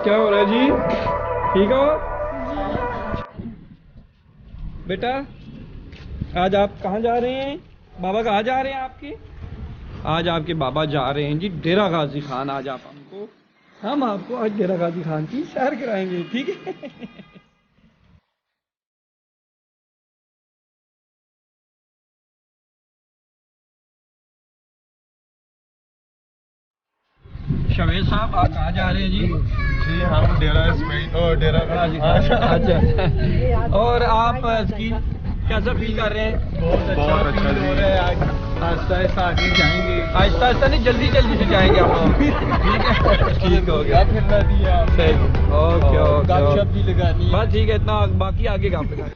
क्या हो रहा है जी? ठीक हो बेटा? आज आप कहाँ जा रहे हैं? बाबा कहाँ जा रहे हैं आपके? आज आपके बाबा जा रहे हैं जी डेरा गाजी खान। आज हम आपको आज डेरा गाजी खान की सैर कराएंगे, ठीक है? शवेद साहब आप कहाँ जा रहे हैं जी? जी हम डेरा डेरा गाजी अच्छा। और आप इसकी कैसा फील कर रहे हैं? बहुत अच्छा हो रहा है। आज आहिस्ता आहिस्ता आगे जाएंगे, आहिस्ता आहिस्ता नहीं, जल्दी जल्दी से जाएंगे आप लोग। ठीक है, ठीक हो गया। फिरना दिया सही, ओके ओके। गपशप भी लगानी है। बस ठीक है, इतना बाकी आगे काम लगा।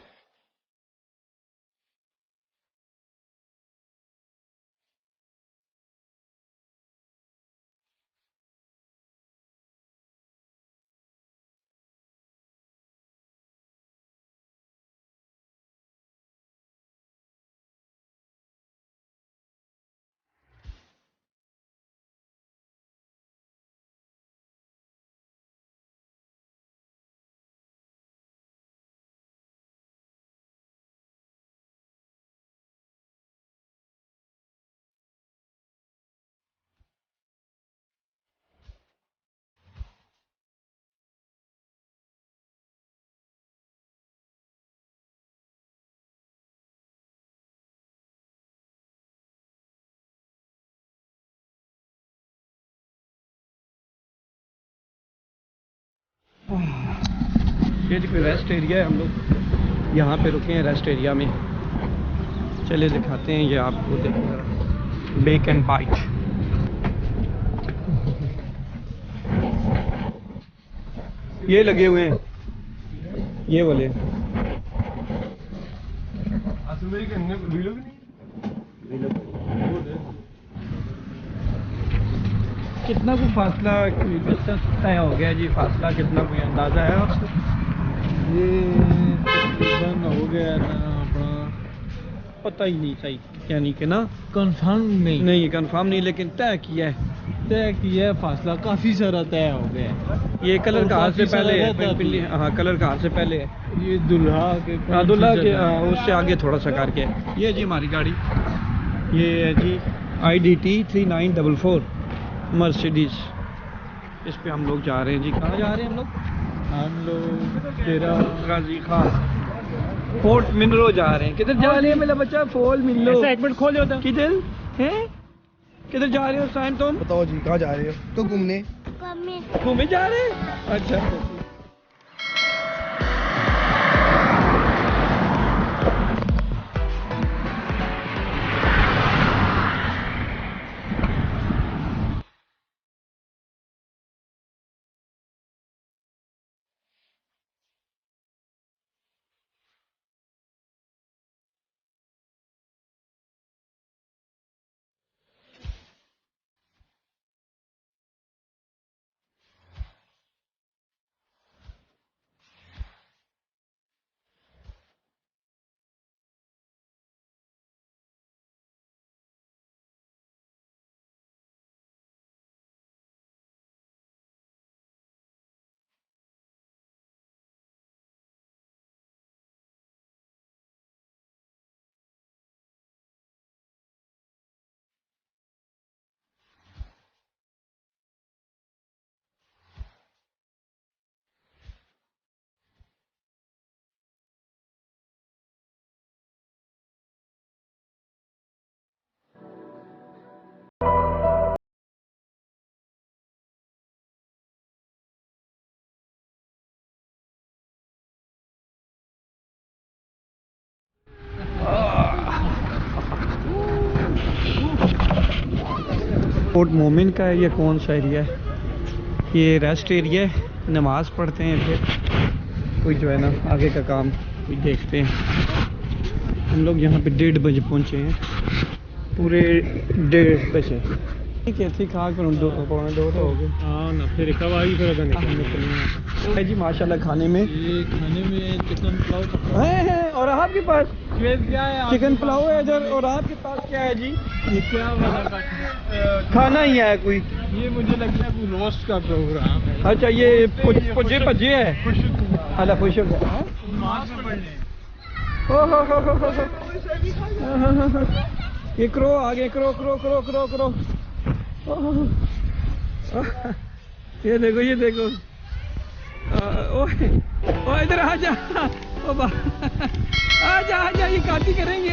ये कोई रेस्ट एरिया है, हम लोग यहाँ पे रुके हैं रेस्ट एरिया में। चले दिखाते हैं ये आपको, देखो बेक एंड बाइट। ये लगे हुए हैं, ये वाले। कितना कोई फासला डिस्टेंस तय हो गया जी? फासला कितना, कोई अंदाजा है आपको? ये तकरीबन हो गया ना अपना, पता ही नहीं सही, यानी कि ना कंफर्म नहीं नहीं कंफर्म नहीं, लेकिन तय किया है। तय किया है, फासला काफी सारा तय हो गया है। ये कलर और कहाँ से काफी सारा पहले रहता है? भी। हाँ, कलर कहाँ से पहले है? ये दुल्हा के अब्दुल्ला के उससे आगे थोड़ा सा करके। ये जी हमारी गाड़ी, ये है जी IDT 3944 मर्सिडीज। इस पे हम लोग जा रहे हैं जी। कहाँ जा रहे हैं हम लोग डेरा गाजी खान, फोर्ट मिनरो जा रहे हैं। किधर जा रहे हैं मेरा बच्चा? Fort Munro. ऐसा एक मिनट खोल दो। किधर है? किधर जा रहे हो साइम तुम? बताओ जी कहाँ जा रहे हो? तो घूमने घूमे जा रहे हैं? अच्छा। फोर्ट मोमिन का है। ये कौन सा एरिया है? ये रेस्ट एरिया है, नमाज पढ़ते हैं, फिर कोई जो है ना आगे का काम कोई देखते हैं। हम लोग यहाँ पे 1:30 बजे पहुँचे हैं, पूरे 1:30 बजे। ठीक है, ठीक खा कर 2 तो हो गए। हाँ ना, फिर कब आई फिर अगर निकलने है जी माशाल्लाह। खाने में ये खाने में चिकन पुलाव है और आपके पास क्या है चिकन पुलाव है इधर, और आपके पास क्या है जी? ये क्या वाला खाना ही है कोई? ये मुझे लगता है कोई रोस्ट का प्रोग्राम है। अच्छा, ये पुजे भजे है। अल्लाह खुश हो गया। नमाज में पढ़ने। ये करो आगे, करो करो करो करो करो। ये देखो, ये देखो। ओए ओए इधर आ जा। आजा आजा, ये काटी करेंगे।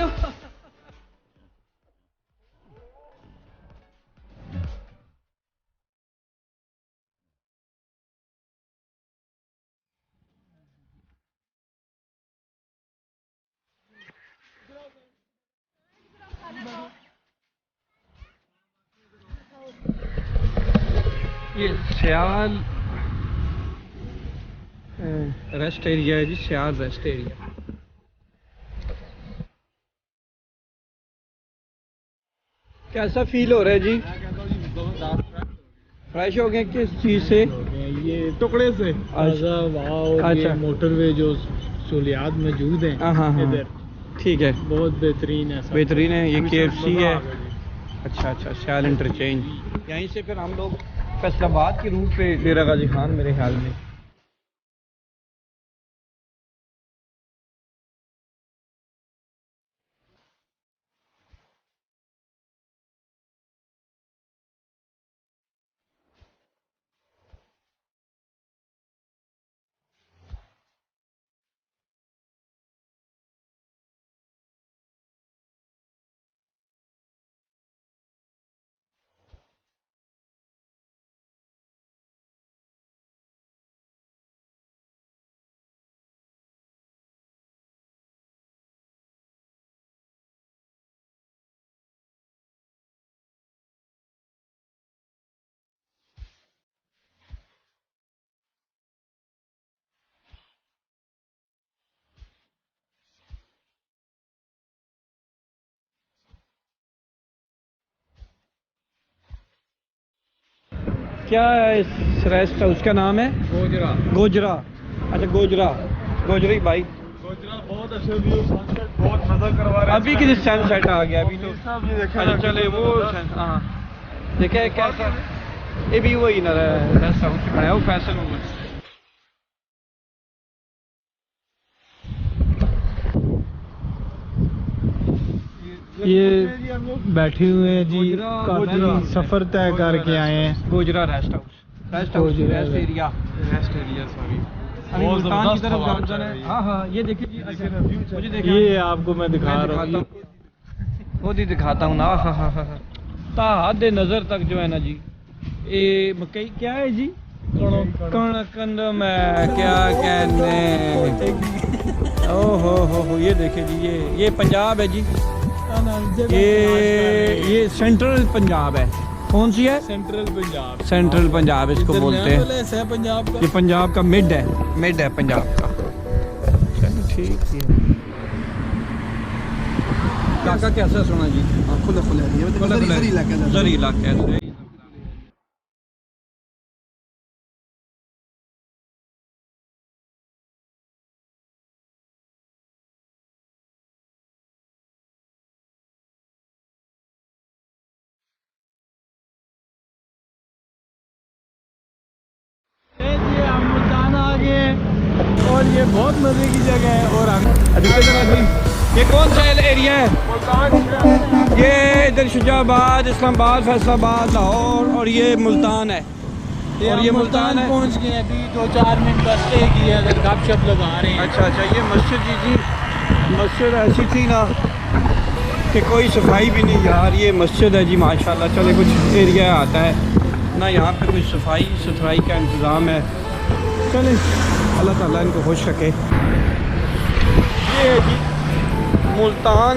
ये सियाल रेस्ट एरिया है जी, सियाल रेस्ट एरिया। कैसा फील हो रहा है जी? फ्रेश हो गए किस चीज से? ये टुकड़े से। अच्छा। अच्छा, मोटरवे जो सहूलियात मौजूद हैं हाँ इधर, ठीक है, बहुत बेहतरीन है। बेहतरीन है। ये KFC है। मज़ा आ गया अच्छा अच्छा, सियाल इंटरचेंज। यहीं से फिर हम लोग फैसलाबाद के रूट पे डेरा गाजी खान मेरे ख्याल में। क्या है इस रेस्ट हाउस का नाम है? गोजरा। गोजरा। अच्छा, गोजरा। गोजरी भाई, गोजरा बहुत अच्छा व्यू, सनसेट बहुत मजा करवा रहा है। अभी कि सनसेट आ गया अभी तो। ये देखा अच्छा चले वो। हाँ देखे कैसा, ये भी वही ना रेस्ट हाउस खड़ा है वो फैसल में। ये बैठे हुए हैं जी, काफी सफर तय करके आए हैं। Gojra rest house, rest house, rest area, sorry. अभी मुल्तान की तरफ जाना है। हाँ हाँ, ये देखिए जी। अच्छा, मुझे देखिए, ये आपको मैं दिखा रहा हूँ। खुद ही दिखाता हूँ ना। हाँ हाँ हाँ, ताहद नजर तक जो है ना जी, ये मकई क्या है जी? कणकंदम है, क्या कहने। ओहो हो, ये देखिए जी, ये पंजाब है जी। ये सेंट्रल पंजाब है। कौन सी है? सेंट्रल पंजाब। सेंट्रल पंजाब इसको बोलते हैं। है पंजाब का। ये पंजाब का मिड है पंजाब का। चलो ठीक है। काका कैसा सुना जी? खुला खुला है, जरी इलाका है। ये हम मुल्तान आ गए और ये बहुत मजे की जगह है। और ये कौन सा एरिया है? ये इधर शुजाबाद, इस्लामाबाद, फैसलाबाद, लाहौर, और ये मुल्तान है। और ये मुल्तान है। पहुंच गए, अभी 2-4 मिनट बस स्टे किए, अगर गपशप लगा रहे हैं। अच्छा अच्छा, ये मस्जिद जी, मस्जिद ऐसी थी ना कि कोई सफाई भी नहीं यार। ये मस्जिद है जी माशाल्लाह। चले कुछ एरिया आता है ना यहाँ पे कोई सफाई सुथराई का इंतज़ाम है। चले अल्लाह ताला इनको खुश रखे। ये है जी मुल्तान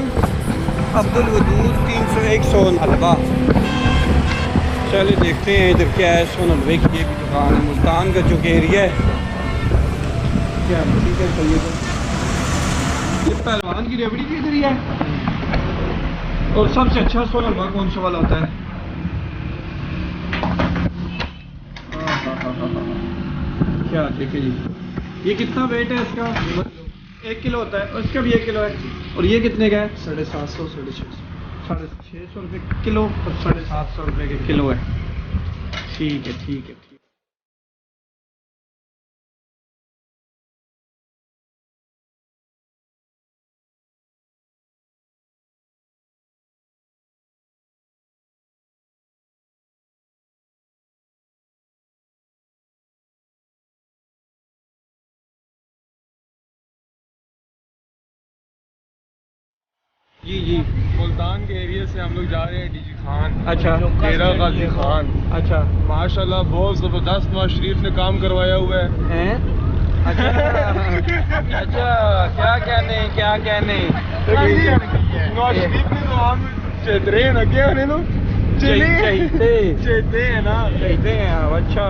अब्दुल वदूद 301 सोन हलवा। चले देखते हैं इधर क्या है। सोन हलवे की ये भी दुकान है। मुल्तान का जो एरिया है क्या ठीक है। चलिए, ये पहलवान की रेवड़ी भी इधर ही है। और सबसे अच्छा सोन हलवा कौन सा वाला होता है? क्या देखे जी, ये कितना वेट है इसका? 1 किलो होता है और इसका भी 1 किलो है। और ये कितने का है? 750 650। 650 रुपये किलो और 750 रुपये के किलो है। ठीक है ठीक है। जी जी। मुल्तान के एरिया से हम लोग जा रहे हैं डीजी खान। अच्छा। डेरा गाजी खान। अच्छा। माशाल्लाह बहुत ज़बरदस्त नवाज शरीफ ने काम करवाया हुआ है। हैं? अच्छा अच्छा, क्या कहने नवाज शरीफ ने तो हम चेतरे हैं ना, क्या है ना, चेते हैं ना, कहते हैं। अच्छा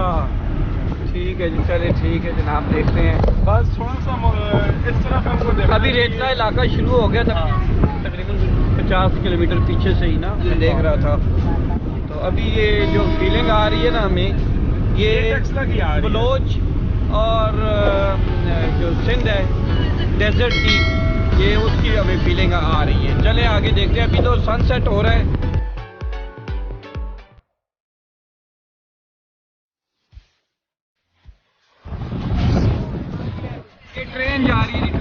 ठीक है जी, चले ठीक है जनाब, देखते हैं। बस थोड़ा सा इस तरफ हमको देखना। अभी रेतला इलाका शुरू हो गया था तकरीबन 50 किलोमीटर पीछे से ही ना, मैं देख रहा था। तो अभी ये जो फीलिंग आ रही है ना हमें, ये बलोच और जो सिंध है डेजर्ट की, ये उसकी हमें फीलिंग आ रही है। चले आगे देखते हैं। अभी तो सनसेट हो रहा है। ये ट्रेन जा रही है, ट्रेन।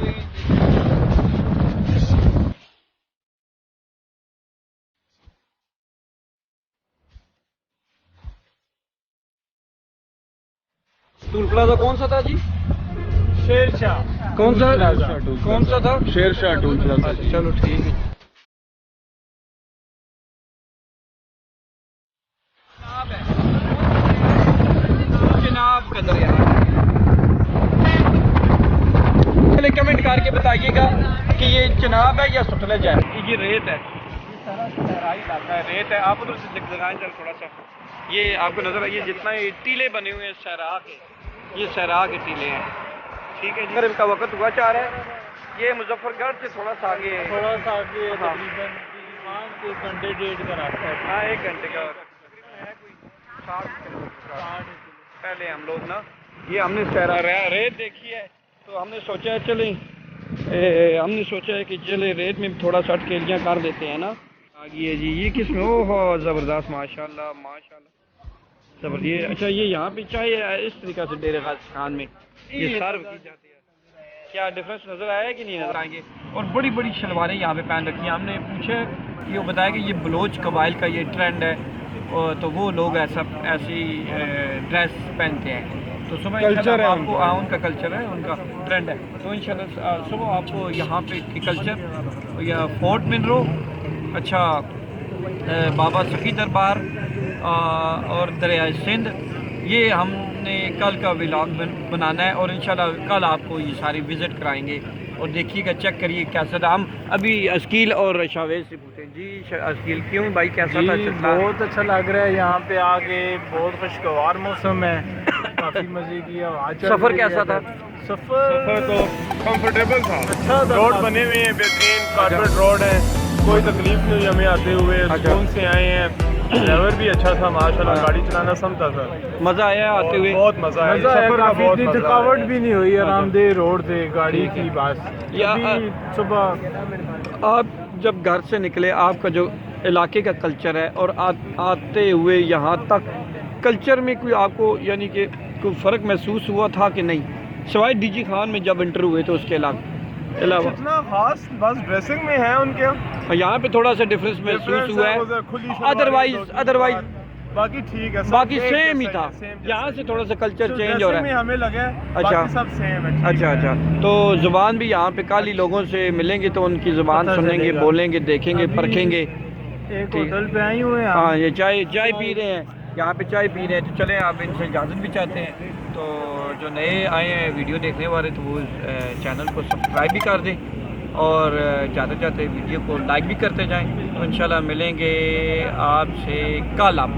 टूल प्लाजा कौन सा था जी? शेरशाह। कौन सा था? Shershah toll plaza. चलो ठीक है। चिनाब का दरिया। पहले कमेंट करके बताइएगा कि ये चिनाब है या सतलज है। ये रेत है, सारा सहराई इलाका है, रेत है। आप उधर से दिखाएं चल थोड़ा सा। ये आपको नजर आइए जितना ये टीले बने हुए हैं सहरा के, ये सहरा के टीले हैं। ठीक है जी। मगरिब का वक्त हुआ 4 है। ये मुजफ्फरगढ़ से थोड़ा सा आगे, थोड़ा सा आगे हाँ। तकरीबन 1 घंटे 1.5 का रास्ता है। हाँ 1 घंटे का तकरीबन है, कोई 60 किलोमीटर का। पहले हम लोग ना, ये हमने सहरा रेत देखी है तो हमने सोचा है कि चले रेत में थोड़ा सा अटकेलियाँ कर देते हैं ना। आ गई है जी। ये किसमें? ओहो ज़बरदस्त, माशाल्लाह माशाल्लाह जबर। ये अच्छा, ये यहाँ पे चाहे इस तरीक़ा से डेरे गाजी खान में ये सर्व की जाती है। क्या डिफरेंस नज़र आया है कि नहीं नज़र आएंगे? और बड़ी बड़ी शलवारें यहाँ पे पहन रखी हैं। हमने पूछा, ये बताया कि ये बलोच कबाइल का ये ट्रेंड है, और तो वो लोग ऐसी ड्रेस पहनते हैं। तो सुबह कल्चर है आपको उनका कल्चर है, उनका ट्रेंड है। तो इंशाल्लाह सुबह आपको यहाँ पे की कल्चर या फोर्ट मिनरो, अच्छा बाबा सखी दरबार और दरिया सिंध, ये हमने कल का व्लॉग बनाना है और इंशाल्लाह कल आपको ये सारी विज़िट कराएंगे। और देखिएगा, चेक करिए कैसा था। हम अभी अस्कील और शावेज से पूछे जी, अस्कील क्यों भाई कैसा था? बहुत अच्छा लग रहा है यहाँ पे आके, बहुत खुशगवार मौसम है, काफ़ी मज़े की हवा चल रही है। सफ़र कैसा था? सफ़र तो कंफर्टेबल था, अच्छा था। रोड बने हुए हैं बेहतरीन, कारपेट रोड है, कोई तकलीफ नहीं हुई हमें आते हुए। सुकून से आए हैं। ड्राइवर भी अच्छा था माशाल्लाह, गाड़ी चलाना समझता था। मज़ा आया आते हुए? बहुत मज़ा आया। सफ़र का बहुत मज़ा, थकावट भी नहीं हुई, आरामदेह रोड थे, गाड़ी की बस। सुबह आप जब घर से निकले, आपका जो इलाके का कल्चर है और आते हुए यहाँ तक कल्चर में कोई आपको यानी कि कोई फ़र्क महसूस हुआ था कि नहीं, सिवाय डीजी खान में जब इंटर हुए तो उसके अलावा इतना खास बस ड्रेसिंग में है उनके, यहाँ पे थोड़ा सा डिफरेंस महसूस हुआ है। अदरवाइज बाकी ठीक है, बाकी सेम ही था। यहाँ से थोड़ा सा कल्चर चेंज हो रहा है, हमें लगा। अच्छा सब सेम है। अच्छा। तो ज़ुबान भी यहाँ पे काली लोगों से मिलेंगे तो उनकी ज़ुबान सुनेंगे, बोलेंगे, देखेंगे, परखेंगे। एक होटल पे आए हुए हैं। हाँ, ये चाय पी रहे हैं, यहाँ पे चाय पी रहे हैं। तो चले, आप इनसे इजाज़त भी चाहते हैं। तो जो नए आए हैं वीडियो देखने वाले, तो वो चैनल को सब्सक्राइब भी कर दें और जाते जाते वीडियो को लाइक भी करते जाएं। तो इंशाल्लाह मिलेंगे आपसे कल। आप